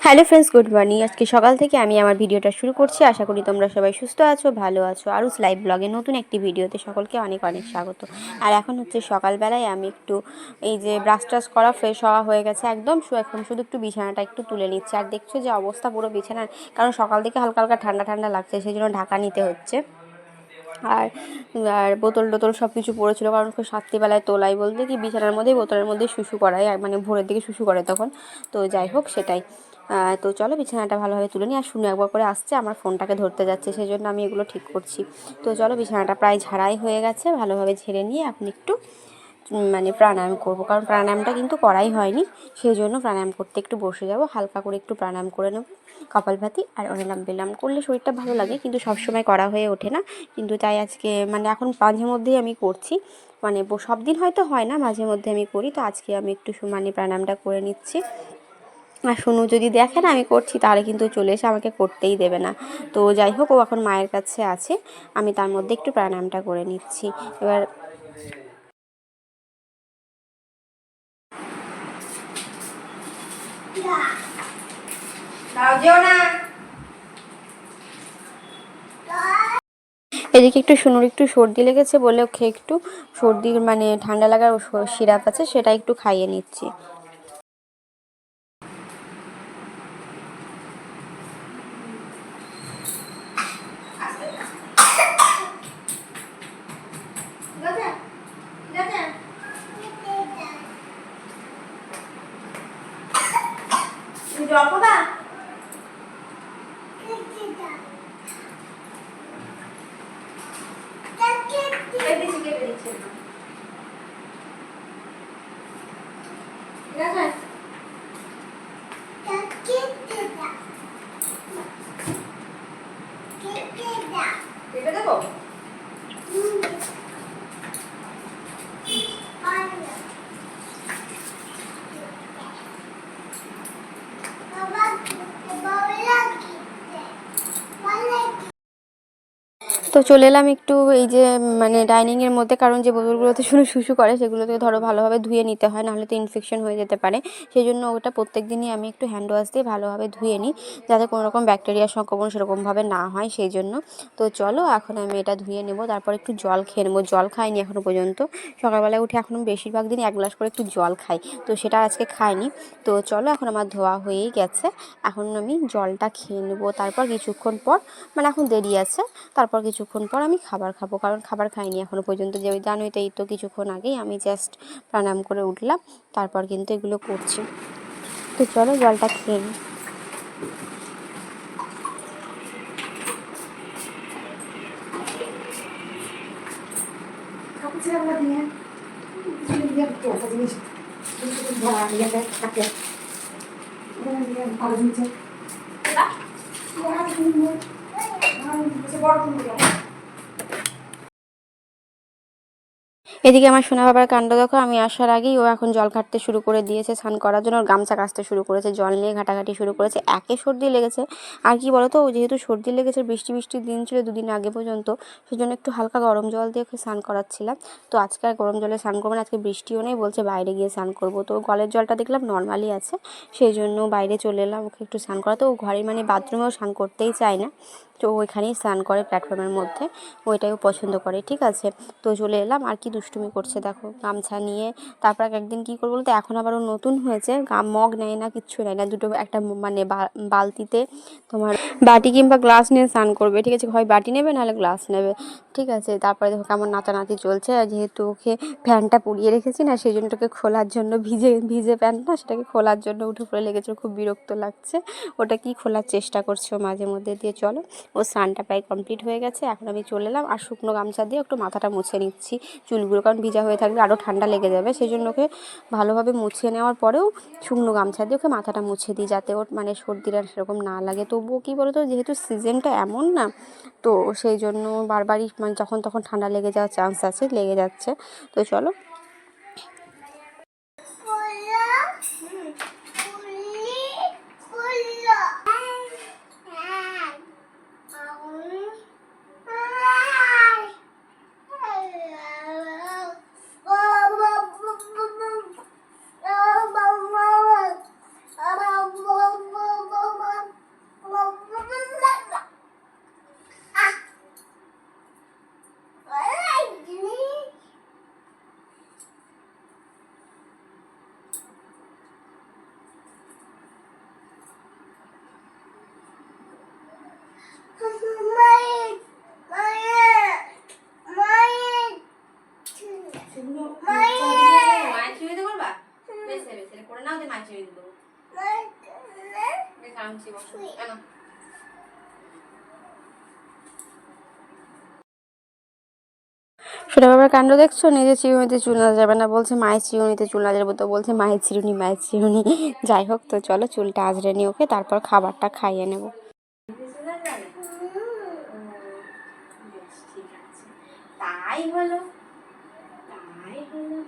Hello friends, good morning. আজকে সকাল থেকে আমি আমার ভিডিওটা শুরু করছি। আশা করি তোমরা সবাই সুস্থ আছো, ভালো আছো। আরুস লাইভ ব্লগে নতুন একটি ভিডিওতে সকলকে অনেক অনেক স্বাগত। আর এখন হচ্ছে সকালবেলায় আমি একটু এই যে ব্রাশ টাশ করা ফ্রেশ হওয়া হয়ে গেছে একদম। এখন শুধু একটু বিছানাটা একটু তুলে নিচ্ছে। আর দেখছো যে অবস্থা পুরো বিছানার, কারণ সকাল থেকে হালকা হালকা ঠান্ডা ঠান্ডা লাগছে, সেই জন্য ঢাকা নিতে হচ্ছে। আর আর বোতল টোতল সব কিছু পড়েছিল, কারণ রাত্রিবেলায় তোলাই বলতে কি বিছানার মধ্যেই বোতলের মধ্যে শুশু করায়, মানে ভোরের দিকে শুশু করে তখন। তো যাই হোক সেটাই। তো চলো বিছানাটা ভালোভাবে তুলে নিই। আর শুনে একবার করে আসছে, আমার ফোনটাকে ধরতে যাচ্ছে, সেই জন্য আমি এগুলো ঠিক করছি। তো চলো বিছানাটা প্রায় ঝাড়াই হয়ে গেছে, ভালোভাবে ঝেড়ে নিয়ে এখন একটু মানে প্রাণায়াম করব, কারণ প্রাণায়ামটা কিন্তু করাই হয়নি, সেই জন্য প্রাণায়াম করতে একটু বসে যাব। হালকা করে একটু প্রাণায়াম করে নেব, কপালভাতি আর অনিলাম বিলাম করলে শরীরটা ভালো লাগে, কিন্তু সবসময় করা হয়ে ওঠে না। কিন্তু তাই আজকে মানে এখন মাঝে মধ্যেই আমি করছি, মানে সব দিন হয়তো হয় না, মাঝে মধ্যে আমি করি। তো আজকে আমি একটু মানে প্রাণায়ামটা করে নিচ্ছি। আর শুনু যদি দেখে না আমি করছি, তাহলে কিন্তু চলে এসে আমাকে করতেই দেবে না। তো যাই হোক, ও এখন মায়ের কাছে আছে, আমি তার মধ্যে একটু প্রাণায়ামটা করে নিচ্ছি এবার। এদিকে একটু শুনুর একটু সর্দি লেগেছে বলে ওকে একটু সর্দির মানে ঠান্ডা লাগার সিরাপ আছে, সেটা একটু খাইয়ে নিচ্ছি। তো চলে এলাম একটু এই যে মানে ডাইনিংয়ের মধ্যে, কারণ যে বোতলগুলোতে শুধু শুশু করে সেগুলোতে ধরো ভালোভাবে ধুয়ে নিতে হয়, নাহলে তো ইনফেকশন হয়ে যেতে পারে। সেই জন্য ওটা প্রত্যেক দিনই আমি একটু হ্যান্ড ওয়াশ দিয়ে ভালোভাবে ধুয়ে নিই, যাতে কোনো রকম ব্যাকটেরিয়ার সংক্রমণ সেরকমভাবে না হয়, সেই জন্য। তো চলো এখন আমি এটা ধুয়ে নেবো, তারপর একটু জল খেয়ে নেবো। জল খাইনি এখনও পর্যন্ত, সকালবেলায় উঠে এখনও বেশিরভাগ দিনই 1 গ্লাস করে একটু জল খাই, তো সেটা আজকে খাইনি। তো চলো এখন আমার ধোয়া হয়েই গেছে, এখন আমি জলটা খেয়ে নেবো। তারপর কিছুক্ষণ পর, মানে এখন দেরি আছে, তারপর কিছুক্ষণ পর আমি খাবার খাবো, কারণ খাবার খাইনি এখনও পর্যন্ত। যে জানোই তো, এই তো কিছুক্ষণ আগেই আমি জাস্ট প্রাণায়াম করে উঠলাম, তারপর কিন্তু এগুলো করছি। তো চলো জলটা খেয়ে নিই। এদিকে আমার সোনা বাবার কাণ্ড দেখো, আমি আসার আগেই ও এখন জল ঘাটতে শুরু করে দিয়েছে স্নান করার জন্য। ওর গামছা কাচতে শুরু করেছে, জল নিয়ে ঘাটাঘাটি শুরু করেছে। একে সর্দি লেগেছে, আর কি বলতো, ও যেহেতু সর্দি লেগেছে, বৃষ্টি বৃষ্টির দিন ছিল 2 দিন আগে পর্যন্ত, সেজন্য একটু হালকা গরম জল দিয়ে ওকে স্নান করাচ্ছিলাম। তো আজকে আর গরম জলে স্নান করবো না, আজকে বৃষ্টিও নেই, বলছে বাইরে গিয়ে স্নান করবো। তো কলের জলটা দেখলাম নর্মালি আছে, সেই জন্য বাইরে চলে এলাম ওকে একটু স্নান করাতে। ও ঘরে মানে বাথরুমেও স্নান করতেই চায় না, তো ওইখানেই স্নান করে প্ল্যাটফর্মের মধ্যে, ওইটাও পছন্দ করে। ঠিক আছে, তো চলে এলাম। আর কি দুষ্টুমি করছে দেখো, গামছা নিয়ে। তারপর একদিন কী করবো বলতে, এখন আবারও নতুন হয়েছে, মগ নেয় না, কিচ্ছু নেয় না, দুটো একটা মানে বালতিতে তোমার বাটি কিংবা গ্লাস নিয়ে স্নান করবে। ঠিক আছে, হয় বাটি নেবে নাহলে গ্লাস নেবে। ঠিক আছে, তারপরে দেখো কেমন নাচানাচি চলছে। আর যেহেতু ওকে ফ্যানটা পুড়িয়ে রেখেছি না, সেই জন্য ওটাকে খোলার জন্য, ভিজে ভিজে প্যান্টটা, সেটাকে খোলার জন্য উঠে পড়ে লেগেছে, খুব বিরক্ত লাগছে। ওটা কি খোলার চেষ্টা করছে মাঝে মধ্যে। দিয়ে চলো, ও স্নানটা প্রায় কমপ্লিট হয়ে গেছে, এখন আমি চলে এলাম। আর শুকনো গামছা দিয়ে একটু মাথাটা মুছে নিচ্ছি, চুলগুলো, কারণ ভিজা হয়ে থাকলে আরও ঠান্ডা লেগে যাবে, সেই জন্য ওকে ভালোভাবে মুছিয়ে নেওয়ার পরেও শুকনো গামছা দিয়ে ওকে মাথাটা মুছে দিই, যাতে ওর মানে সর্দিটা সেরকম না লাগে। তবুও কী বলো তো, যেহেতু সিজনটা এমন না, তো সেই জন্য বারবারই মানে যখন তখন ঠান্ডা লেগে যাওয়ার চান্স আছে, লেগে যাচ্ছে। তো চলো। সোনা বাবার কাণ্ড দেখছো, নিজে চিরুনিতে চুল না যাবে না, বলছে মায়ের চিরুনিতে চুল না যাবে, তো বলছে মায়ের চিরুনি মায়ের চিরুনি। যাই হোক, তো চলো চুলটা আঁচড়ে নিই ওকে, তারপর খাবারটা খাইয়ে নেবো। তাই হলো, তাই হলো।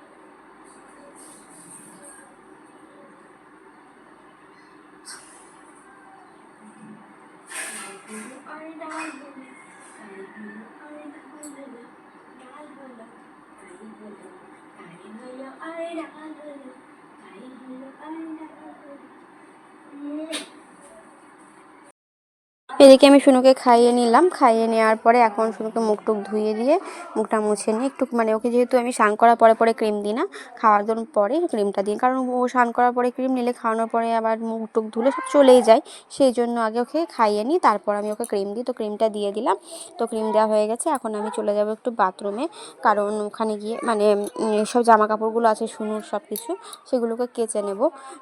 এদিকে আমি শুনুকে খাইয়ে নিলাম, খাইয়ে নেওয়ার পরে এখন শুনুকে মুখ টুক ধুয়ে দিয়ে মুখটা মুছে নিয়ে একটু মানে ওকে যেহেতু আমি স্নান করার পরে পরে ক্রিম দিই না, খাওয়ার জন্য পরে ক্রিমটা দিই, কারণ ও স্নান করার পরে ক্রিম নিলে খাওয়ানোর পরে আবার মুখ টুক ধুলে সব চলেই যায়, সেই জন্য আগে ওকে খাইয়ে নিই, তারপর আমি ওকে ক্রিম দিই। তো ক্রিমটা দিয়ে দিলাম, তো ক্রিম দেওয়া হয়ে গেছে। এখন আমি চলে যাব একটু বাথরুমে, কারণ ওখানে গিয়ে মানে সব জামা কাপড়গুলো আছে শুনুর সব কিছু, সেগুলোকে কেচে নেব,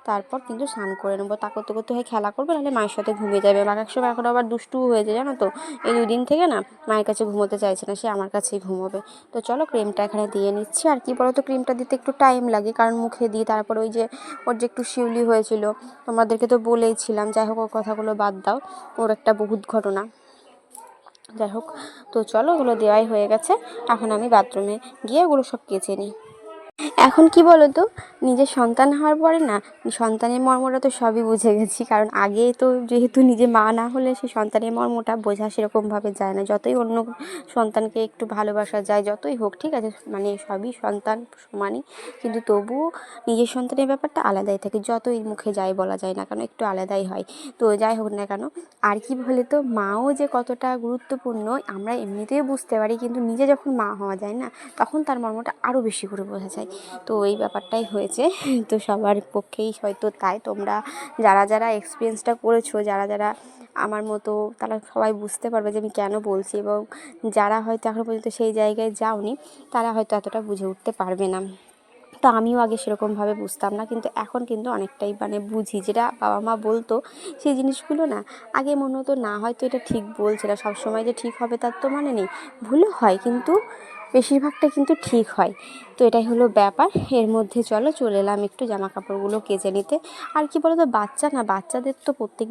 তারপর কিন্তু স্নান করে নেবো। তা করতে করতে হয়ে খেলা করবে, নাহলে মায়ের সাথে ঘুমিয়ে যাবে। এক এক সময় এখন আবার দুষ্টু হয়েছে জানো তো, এই 2 দিন থেকে না মায়ের কাছে ঘুমোতে চাইছে না, সে আমার কাছেই ঘুমোবে। তো চলো ক্রিমটা এখানে দিয়ে নিচ্ছি। আর কি বলো তো, ক্রিমটা দিতে একটু টাইম লাগে, কারণ মুখে দিই, তারপর ওই যে ওর যে একটু শিউলি হয়েছিল, তোমাদেরকে তো বলেইছিলাম। যাই হোক, ওর কথাগুলো বাদ দাও, ওর একটা বহুত ঘটনা। যাই হোক, তো চলো ওগুলো দেওয়াই হয়ে গেছে, এখন আমি বাথরুমে গিয়ে ওগুলো সব কেচে নিই। এখন কি বলো তো, নিজের সন্তান হওয়ার পরে না সন্তানের মর্মটা তো সবই বুঝে গেছি, কারণ আগে তো যেহেতু নিজে মা না হলে সেই সন্তানের মর্মটা বোঝা সেরকমভাবে যায় না। যতই অন্য সন্তানকে একটু ভালোবাসা যায়, যতই হোক, ঠিক আছে, মানে সবই সন্তান সমানই, কিন্তু তবুও নিজের সন্তানের ব্যাপারটা আলাদাই থাকে, যতই মুখে যাই বলা যায় না কেন, একটু আলাদাই হয়। তো যাই হোক না কেন, আর কি বলে তো, মাও যে কতটা গুরুত্বপূর্ণ আমরা এমনিতেই বুঝতে পারি, কিন্তু নিজে যখন মা হওয়া যায় না, তখন তার মর্মটা আরও বেশি করে বোঝা যায়। তো এই ব্যাপারটাই হয়েছে, তো সবার পক্ষেই হয়তো তাই। তোমরা যারা যারা এক্সপিরিয়েন্সটা করেছো, যারা যারা আমার মতো, তারা সবাই বুঝতে পারবে যে আমি কেন বলছি, এবং যারা হয়তো এখনো পর্যন্ত সেই জায়গায় যাওনি, তারা হয়তো এতটা বুঝে উঠতে পারবে না। তো আমিও আগে সেরকমভাবে বুঝতাম না, কিন্তু এখন কিন্তু অনেকটাই মানে বুঝি, যেটা বাবা মা বলতো সেই জিনিসগুলো না আগে মনে হতো না, হয়তো এটা ঠিক বলছে না, সবসময় যে ঠিক হবে তার তো মানে নেই, ভুলও হয়, কিন্তু বেশিরভাগটা কিন্তু ঠিক হয়। তো এটাই হলো ব্যাপার। এর মধ্যে চলে এলাম একটু জামা কাপড়গুলো কেচে নিতে। আর কি বলো তো, বাচ্চাদের তো প্রত্যেক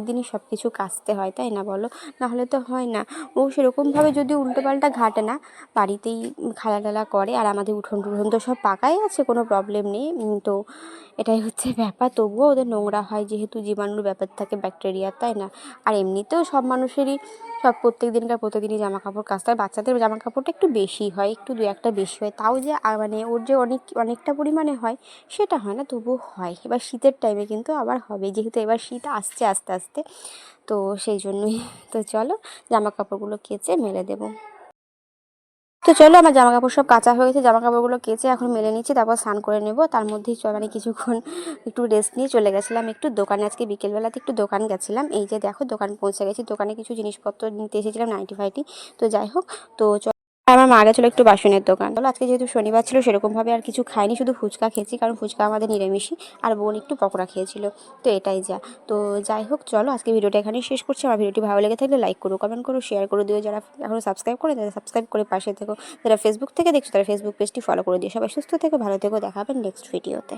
দিনই সব কিছু কাচতে হয়, তাই না বলো, নাহলে তো হয় না। ও সেরকমভাবে যদি উল্টোপাল্টা ঘাটে না, বাড়িতেই খেলা টেলা করে, আর আমাদের উঠোন টুঠোন তো সব পাকাই আছে, কোনো প্রবলেম নেই। তো এটাই হচ্ছে ব্যাপার, তবুও ওদের নোংরা হয়, যেহেতু জীবাণুর ব্যাপার থাকে, ব্যাকটেরিয়া, তাই না। আর এমনিতেও সব মানুষেরই সব প্রত্যেকদিনই জামা কাপড় কাচতে হয়, বাচ্চাদের জামা কাপড়টা একটু বেশি হয়, একটু 2-1টা বেশি হয়, তাও যে মানে ওর যে অনেকটা পরিমাণে হয় সেটা হয় না, তবুও হয়। এবার শীতের টাইমে কিন্তু আবার হবে, যেহেতু এবার শীত আসছে আস্তে আস্তে, তো সেই জন্যই। তো চলো জামা কাপড়গুলো কেচে মেলে দেবো। তো চলো, আমার জামা কাপড় সব কাচা হয়ে গেছে, জামা কাপড়গুলো কেচে এখন মেলে নিচ্ছি, তারপর স্নান করে নেবো। তার মধ্যেই মানে কিছুক্ষণ একটু রেস্ট নিয়ে চলে গেছিলাম একটু দোকানে, আজকে বিকেলবেলাতে একটু দোকান গেছিলাম। এই যে দেখো, দোকান পৌঁছে গেছি, দোকানে কিছু জিনিসপত্র নিতে এসেছিলাম, নাইটি ফাইটি। তো যাই হোক, তো আমার মা গেছিলো একটু বাসনের দোকান। বলো, আজকে যেহেতু শনিবার ছিল, সেরকমভাবে আর কিছু খাইনি, শুধু ফুচকা খেয়েছি, কারণ ফুচকা আমাদের নিরামিষই, আর বোন একটু পকোড়া খেয়েছিল। তো এটাই যা। তো যাই হোক, চলো আজকে ভিডিওটা এখানেই শেষ করছি। আমার ভিডিওটি ভালো লেগে থাকলে লাইক করো, কমেন্ট করো, শেয়ার করে দিও। যারা এখনও সাবস্ক্রাইব করে, তারা সাবস্ক্রাইব করে পাশে থেকো। যারা ফেসবুক থেকে দেখছো, তারা ফেসবুক পেজটি ফলো করে দিও। সবাই সুস্থ থেকো, ভালো থেকো, দেখা হবে নেক্সট ভিডিওতে।